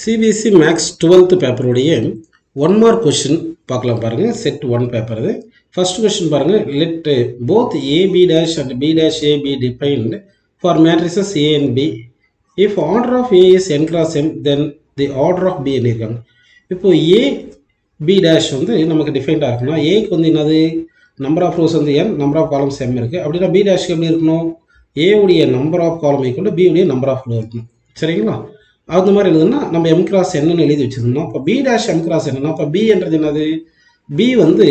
CBSE maths 12th பேப்பருடைய one mark question பார்க்கலாம் பாருங்கள். செட் 1 பேப்பர் இது. ஃபர்ஸ்ட் கொஷின் பாருங்கள். Let both AB dash and B dash AB defined for matrices A and B. If order of A is N cross M then the order of B இருக்காங்க. இப்போது ஏ B dash வந்து நமக்கு டிஃபைன்டாக இருக்குன்னா ஏக்கு வந்து என்னது number of rows வந்து n, number of columns m இருக்குது. அப்படின்னா பி டேஷ்க்கு எப்படி இருக்கணும்? ஏ உடைய number of column equal B உடைய நம்பர் ஆஃப் ரோ இருக்கணும். சரிங்களா? அந்த மாதிரி எழுதுனா நம்ம எம் கிராஸ் என்னன்னு எழுதி வச்சிருந்தோம். இப்போ பி டேஷ் எம் கிராஸ் என்னன்னா இப்போ பி என்றது என்னது? பி வந்து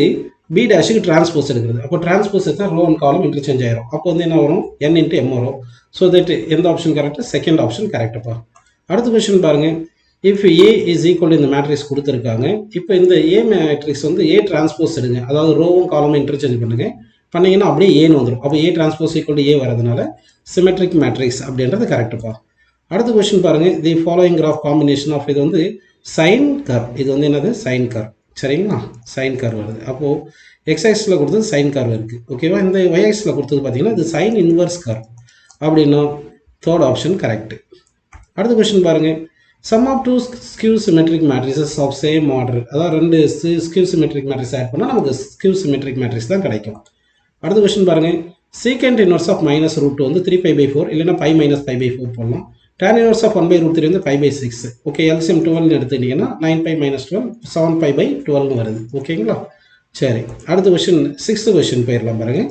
பி டேஷுக்கு டிரான்ஸ்போஸ் எடுக்கிறது. அப்போ டிரான்ஸ்போஸ் எடுத்தால் ரோ அண்ட் காலம் இன்டர்சேஞ்ச் ஆயிரும். அப்போ வந்து என்ன வரும்? என் இன்ட்டு எம் வரும். ஸோ தட் எந்த ஆப்ஷன் கரெக்ட்? செகண்ட் ஆப்ஷன் கரெக்டுப்பா. அடுத்த கொஸ்டின் பாருங்க. இஃப் ஏ இஸ் ஈக்குவல் இந்த மேட்ரிக்ஸ் கொடுத்துருக்காங்க. இப்போ இந்த ஏ மேட்ரிக்ஸ் வந்து ஏ டிரான்ஸ்போஸ் எடுங்க. அதாவது ரோவும் காலமும் இன்டர்சேஞ்ச் பண்ணுங்க. பண்ணீங்கன்னா அப்படியே ஏன்னு வந்துடும். அப்போ ஏ டிரான்ஸ்போஸ் ஈக்குவல் ஏ வரதுனால சிமெட்ரிக் மேட்ரிக்ஸ் அப்படின்றது கரெக்டுப்பா. அடுத்த கொஸ்டின் பாருங்க. The following graph combination of இது வந்து சைன் கர்வ். இது வந்து என்னது? Sine curve. சரிங்களா? சைன் கர்வ் வருது. அப்போது எக்ஸ்ஆக்ஸில் கொடுத்தது சைன் கர்வ் இருக்குது. ஓகேவா? இந்த ஒய்ஆக்ஸில் கொடுத்தது பார்த்தீங்கன்னா இது சைன் இன்வர்ஸ் கர்வ் அப்படின்னா தேர்ட் ஆப்ஷன் கரெக்ட். அடுத்த கொஸ்டின் பாருங்க. Sum of two skew symmetric matrices of same order. அதாவது ரெண்டு ஸ்கியூ சிமெட்ரிக் மேட்ரிக்ஸ் ஆட் பண்ணால் நமக்கு ஸ்கியூ சிமெட்ரிக் மேட்ரிக்ஸ் தான் கிடைக்கும். அடுத்த கொஸ்டின் பாருங்க. Secant inverse of minus root வந்து 3π/4 இல்லைன்னா π - π/4 போடலாம். tan inverse of 1/√3 வந்து π/6. ஓகே, எல்சிஎம் 12 எடுத்துக்கிட்டீங்கன்னா 9π - 12 7π/12 வருது. ஓகேங்களா? சரி, அடுத்த கொஸ்டின் 6th கொஸ்டின் போயிடலாம் பாருங்க.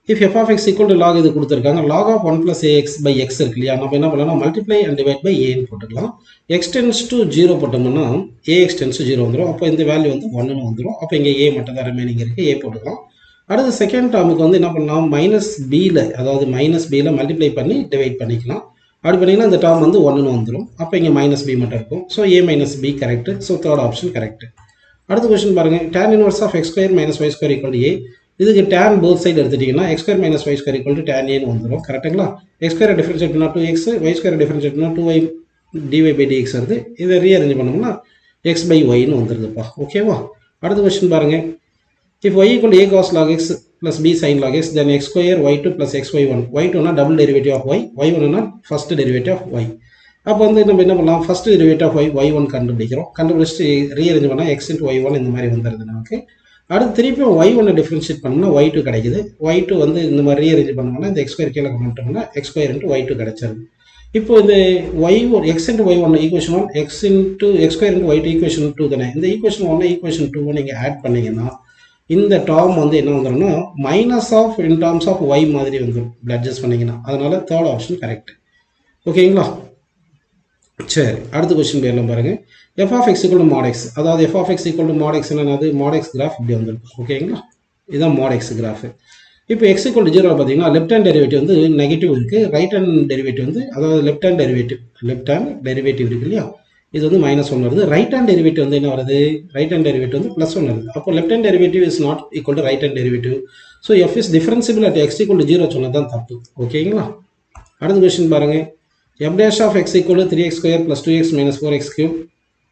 If f of x equal to log இது கொடுத்துருக்காங்க. log of 1 + ax/x இருக்கு இல்லையா? நம்ம என்ன பண்ணலாம்? மல்டிப்ளை அண்ட் டிவைட் பை ஏன்னு போட்டுக்கலாம். x tends to 0 போட்டோம்னா ax tends to 0 வந்துடும். அப்போ இந்த வேல்யூ வந்து 1ன்னு வந்துடும். அப்போ இங்கே a மட்டும் தான் ரிமைனிங் இருக்குது, a போட்டுக்கலாம். அடுத்து செகண்ட் டேர்முக்கு வந்து என்ன பண்ணலாம்? மைனஸ் பியில், அதாவது மைனஸ் பியில் மல்டிப்ளை பண்ணி டிவைட் பண்ணிக்கலாம். அப்படி பண்ணிங்கன்னா இந்த டேர்ம் வந்து 1ன்னு வந்துடும். அப்போ இங்கே மைனஸ் பி மட்டும் இருக்கும். So a - b correct. So third option correct. அடுத்த கொஸ்டின் பாருங்கள். tan inverse of x² - y² = a. இதுக்கு tan போத் சைடு எடுத்துட்டிங்கன்னா x² - y² = tan a வந்துடும். கரெக்டுங்களா? x² டிஃபரன்ஷியேட் பண்ணால் 2x, y² டிஃபரன்ஷியேட் பண்ணால் 2y dy/dx வருது. இதை ரீஅரேஞ்ச் பண்ணோம்னா x/yன்னு வந்துடுதுப்பா. ஓகேவா? அடுத்த கொஸ்டின் பாருங்கள். If y equal to a cos log x plus b sin log x, then x square y2 plus xy1. y2 னா double derivative of y, y1 னா first derivative of y. அப்போ வந்து நம்ம என்ன பண்ணலாம்? first derivative of y, y1 கண்டுபிடிக்கிறோம். கண்டுபிடிச்சிட்டு rearrange பண்ணால் x into y1 இந்த மாதிரி வந்துடுது நமக்கு. அடுத்து திருப்பி y1 டிஃபரன்ஷியேட் பண்ணோம்னா y2 கிடைக்குது. y2 வந்து இந்த மாதிரி ரீஅரேஞ்ச் பண்ணோம்னா இந்த x ஸ்கொயர் கீழே பண்ணிட்டோம்னா x ஸ்கொயர் into y2 கிடைச்சிருது. இப்போ இந்த y1 x into y1 equation 1, x square into y2 equation 2 தானே. இந்த ஈக்குவேஷன் 1 ஈக்குவேஷன் 2 நீங்கள் ஆட் பண்ணீங்கன்னா இந்த டேர்ம் வந்து என்ன வந்துடும்னா minus of in terms of y மாதிரி வந்துடும் அட்ஜஸ்ட் பண்ணிங்கன்னா. அதனால தேர்ட் ஆப்ஷன் கரெக்ட். ஓகேங்களா? சரி, அடுத்த கொஸ்டின் பேர்லாம் பாருங்கள். f of x equal to mod x. அதாவது f of x equal to mod x என்னது? mod x கிராஃப் இப்படி வந்துடும். ஓகேங்களா? இதுதான் mod x கிராஃப். இப்போ x equal to 0 பார்த்தீங்கன்னா லெஃப்ட் ஹேண்ட் டெரிவேட்டிவ் வந்து நெகட்டிவ் இருக்குது, ரைட் ஹேண்ட் டெரிவேட்டிவ் வந்து, அதாவது லெஃப்ட் ஹேண்ட் டெரிவேட்டிவ் இருக்கு இல்லையா? இது வந்து -1 வருது. ரைட் ஹேண்ட் டெரிவேட்டிவ் வந்து என்ன வருது? ரைட் ஹேண்ட் டெரிவேட்டிவ் வந்து +1 வருது. அப்போ left hand derivative is not equal to right hand derivative. So F is differentiable at x equal to 0 சொன்னது தான் தப்பு. ஓகேங்களா? அடுத்த கொஸ்டின் பாருங்க. f dash of x equal to 3x² plus 2x minus 4x³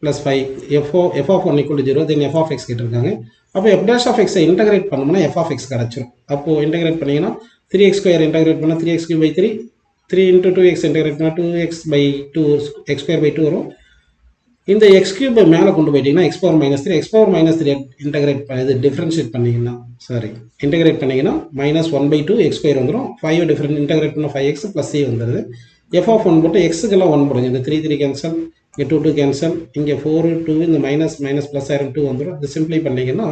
plus 5. f of 1 equal to 0, then f of x கேட்டிருக்காங்க. அப்போ f dash of x integrate பண்ணோம்னா f of x கிடச்சிரும். அப்போ இன்டகிரேட் பண்ணீங்கன்னா 3x² இன்டகிரேட் பண்ணால் 3x³ 3 into 2x integrate பண்ணால் 2x/2 x²/2 வரும். இந்த x³ மேலே கொண்டு போயிட்டீங்கன்னா x⁻−3 x⁻−3 இன்டகிரேட் இது டிஃபரன்ஷியேட் பண்ணிங்கன்னா இன்டகிரேட் பண்ணிங்கன்னா -1/2 x² வந்துடும். 5 டிஃபரன்ட் இன்டகிரேட் பண்ணால் 5x + c வந்துடுது. f of 1 போட்டு எக்ஸுக்கெல்லாம் 1 போடுங்க. இந்த 3 கேன்சல், இங்கே 2 கேன்சல், இங்கே 4 2 இந்த மைனஸ் ப்ளஸ் ஆயிரம் 2 வந்துடும். இது சிம்பிளை பண்ணிங்கன்னா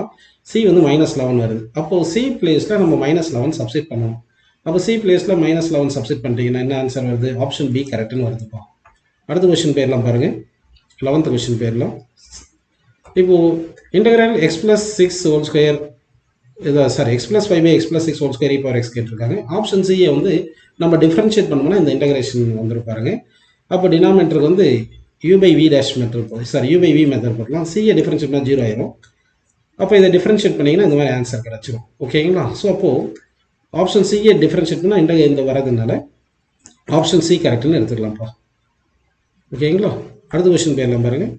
c வந்து -11 வருது. அப்போது c பிளேஸில் நம்ம -11 சப்ஸ்டிட் பண்ணணும். அப்போ c பிளேஸில் -11 சப்ஸ்டிட் பண்ணிட்டீங்கன்னா என்ன ஆன்சர் வருது? ஆப்ஷன் பி கரெக்டுன்னு வருதுப்பா. அடுத்த கொஸ்டின் பேர்லாம் பாருங்கள். 11th கொஸ்டின் பேர்லாம். இப்போது integral x + 6 whole square x + 5/x + 6 whole square e⁻x கேட்டிருக்காங்க. ஆப்ஷன் சியை வந்து நம்ம டிஃபரன்ஷியேட் பண்ணோம்னா இந்த இன்டகிரேஷன் வந்துடும் பாருங்க. அப்போ டினாமினேட்டருக்கு வந்து u/v dash method u/v method போடலாம். சியை டிஃபரன்ஷியேட் பண்ணால் 0 ஆயிரும். அப்போ இதை டிஃபரன்ஷியேட் பண்ணிங்கன்னா இந்த மாதிரி ஆன்சர் கிடச்சிரும். ஓகேங்களா? ஸோ அப்போது ஆப்ஷன் சியை டிஃபரன்ஷியேட் பண்ணால் இந்த வரதுனால ஆப்ஷன் சி கரெக்டுன்னு எடுத்துக்கலாம்ப்பா. ஓகேங்களா? அடுத்த கொஸ்டின் பேர்லாம் பாருங்கள்.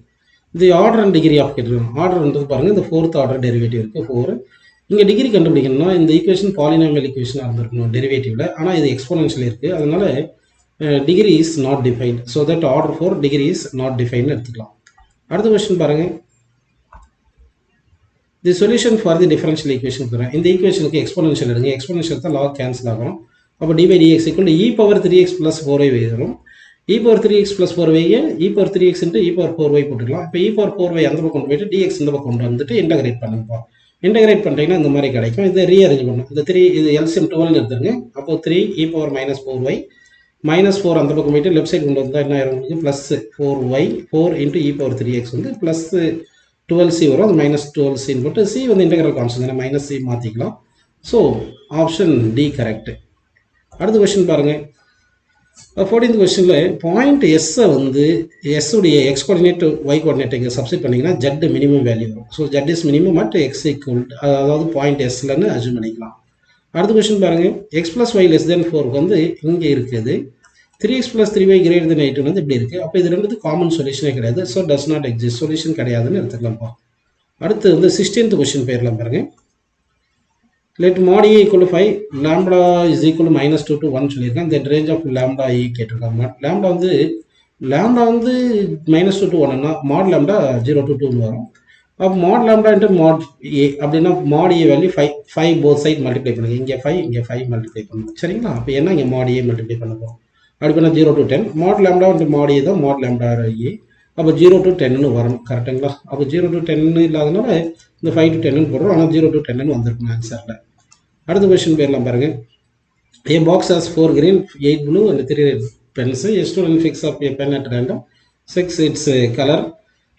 இந்த ஆர்டர் அண்ட் டிகிரி ஆஃப் கேட்டிருக்காங்க. ஆர்டர்ன்றது பாருங்கள், இந்த 4th ஆர்டர் டெரிவேட்டிவ் இருக்குது 4. இங்கே டிகிரி கண்டுபிடிக்கணும்னா இந்த ஈக்குவேஷன் பாலினாமியல் ஈக்குவேஷனாக இருந்திருக்கணும் டெரிவேட்டிவில். ஆனால் இது எக்ஸ்போனன்ஷியல் இருக்குது. அதனால degree is not defined. So that order for degree is not defined எடுத்துக்கலாம். அடுத்த கொஸ்டின் பாருங்கள். The solution for the differential equation கொடுக்குறேன். இந்த ஈக்குவேஷனுக்கு எக்ஸ்போனன்ஷியல் எடுங்க. எக்ஸ்போனன்ஷியல் தான் லாக் கேன்சல் ஆகும். அப்போ D by DX equal to E power 3x + 4y வரும். E power 3x + 4y E power 3x into E power 4y போட்டுக்கலாம். இப்போ இ பவர் 4y அந்த பக்கம் கொண்டு போயிட்டு டிஎக்ஸ் இந்த பக்கம் கொண்டு வந்துட்டு இன்டகிரேட் பண்ணுங்கப்பா. இன்டகிரேட் பண்ணிட்டீங்கன்னா இந்த மாதிரி கிடைக்கும். இதை ரீஅரேஞ்ச் பண்ணணும். இந்த 3 இது எல்சிஎம் 12 எடுத்துருங்க. அப்போ 3 இ பவர் -4y -4 அந்த பக்கம் போயிட்டு லெஃப்ட் சைடு கொண்டு வந்தால் என்ன ஆயிரும் உங்களுக்கு plus 4y 4 into E power 3x வந்து ப்ளஸ் 12c வரும். அது -12cன்னு போட்டு சி வந்து இன்டெகிரல் கான்ஸ்டன்ட் தானே மைனஸ் சி மாற்றிக்கலாம். So option D correct. அடுத்த கொஸ்டின் பாருங்கள். 14th கொஸ்டினில் பாயிண்ட் எஸ்ஸை வந்து எஸ் உடைய எக்ஸ் கோஆர்டினேட் ஒய் கோஆர்டினேட் இங்கே சப்ஸ்டிட் பண்ணிங்கன்னா ஜெட் மினிமம் வேல்யூ வரும். So Z is minimum at X equal அதாவது பாயிண்ட் எஸ்லன்னு அஜூம் பண்ணிக்கலாம். அடுத்த கொஸ்டின் பாருங்கள். X plus Y less than 4 வந்து இங்கே இருக்குது. 3x + 3y greater than 8 வந்து இப்படி இருக்குது. அப்போ இது ரெண்டு காமன் சொல்யூஷனே கிடையாது. So does not exist, solution கிடையாதுன்னு எடுத்துக்கலாம்ப்பா. அடுத்து வந்து 16th கொஸ்டின் பேர்லாம் பாருங்கள். let mod a equal to 5 lambda is equal to -2 to 1 சொல்லியிருக்கேன். இந்த ரேஞ்ச் ஆஃப் lambda a கேட்டிருக்காங்க. lambda வந்து -2 to 1ன்னா mod lambda 0 to 2 வரும். அப்போ mod lambda into mod a அப்படின்னா mod a value 5 both side multiply பண்ணுங்க. இங்கே 5 மல்டிப்ளை பண்ணுங்க. சரிங்களா? அப்போ என்ன இங்கே mod a மல்டிப்ளை பண்ண போகிறோம். அப்படி பண்ணால் 0 to 10 mod lambda into mod a தான் mod lambda a. அப்போ 0 to 10ன்னு வரணும். கரெக்டுங்களா? அப்போ 0 to 10 இல்லாதனால இந்த 5 to 10ன்னு போடுறோம். ஆனால் 0 to 10ன்னு வந்திருக்கும் ஆன்சரில். அடுத்த கொஸ்டின் பேர்லாம் பாருங்கள். A box has 4 green, 8 blue and 3 red pens. A student picks up a pen at random, checks its color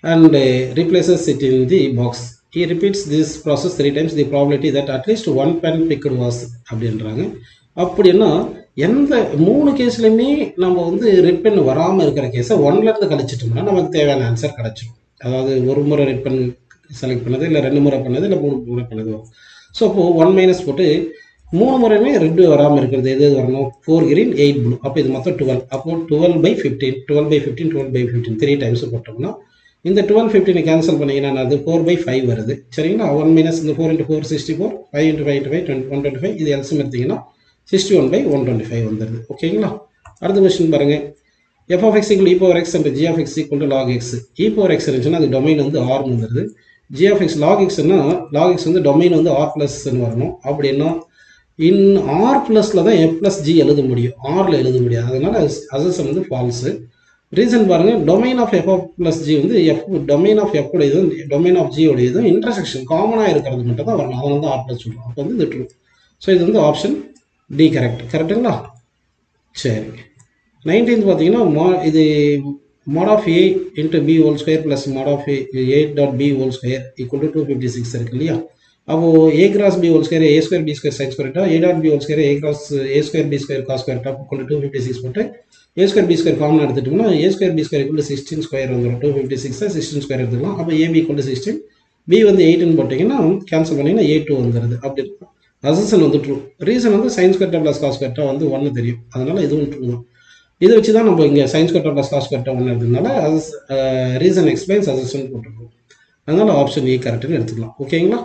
and replaces it in the box. He repeats this process 3 times. The probability that at least one pen picked was அப்படின்றாங்க. அப்படின்னா எந்த 3 கேஸ்லையுமே நம்ம வந்து red pen வராமல் இருக்கிற கேஸை 1லேருந்து கழிச்சிட்டோம்னா நமக்கு தேவையான ஆன்சர் கிடச்சிடும். அதாவது ஒரு முறை ரெட் பென் செலக்ட் பண்ணது, இல்லை 2 முறை பண்ணது, இல்லை 3 முறை பண்ணது வரும். ஸோ அப்போது 1- போட்டு 3 முறையுமே ரெட்டு வராமல் இருக்கிறது எது வரணும்? 4 கிரீன் 8 ப்ளூ. அப்போ இது மொத்தம் 12. அப்போது 12/15 3 டைம்ஸ் போட்டோம்னா இந்த 12/15 கேன்சல் பண்ணிங்கன்னா அது 4/5 வருது. சரிங்களா? 1 இந்த 4 × 4 64, 5 × 5 × 5 125. இது எல்சிஎம் எடுத்திங்கன்னா 61/125 வந்துடுது. ஓகேங்களா? அடுத்த கொஸ்டின் பாருங்கள். f of x equal to e power x and g of x equal to log x. e power x இருந்துச்சுன்னா அது டொமைன் வந்து r வந்துடுது. g of x log xன்னா log x வந்து டொமைன் வந்து r +ன்னு வரணும். அப்படின்னா இன் r +ல தான் f + g எழுத முடியும், rல எழுத முடியாது. அதனால அசம்ஷன் வந்து ஃபால்ஸு. ரீசன் பாருங்கள். டொமைன் ஆஃப் f + g வந்து டொமைன் ஆஃப் f உடையதும் டொமைன் ஆஃப் g உடையதும் இன்டர்செக்ஷன் காமனாக இருக்கிறது மட்டும் தான் வரணும். அதனால தான் r + சொல்லுவோம். அப்போ வந்து இது ட்ரூ. ஸோ இது வந்து ஆப்ஷன் டி கரெக்டுங்களா? சரி. 19th பார்த்தீங்கன்னா இது mod of a into b whole square plus mod of a dot b whole square equal to 256 இருக்கு இல்லையா? அப்போது a cross b whole square a square b square sin square a dot b whole square a cross a square b square cos square equal to 256 போட்டு a square b square common எடுத்துட்டோம்னா a square b square equal to 16 square வந்துடும். 256 16 square எடுத்துக்கலாம். அப்போ ab equal to 16, b வந்து 8ன்னு போட்டிங்கன்னா cancel பண்ணிங்கன்னா a2 வந்துடுது. அப்படி அசம்ஷன் வந்து ட்ரூ. ரீசன் வந்து sin square plus cos square வந்து 1 தெரியும். அதனால இதுவும் ட்ரூ தான். இதை வச்சு தான் நம்ம இங்கே sin square plus cos square 1 எடுத்ததுனால ரீசன் எக்ஸ்பிளைன்ஸ் அசம்ஷன் போட்டுருக்கோம். அதனால ஆப்ஷன் ஏ கரெக்டுன்னு எடுத்துக்கலாம். ஓகேங்களா?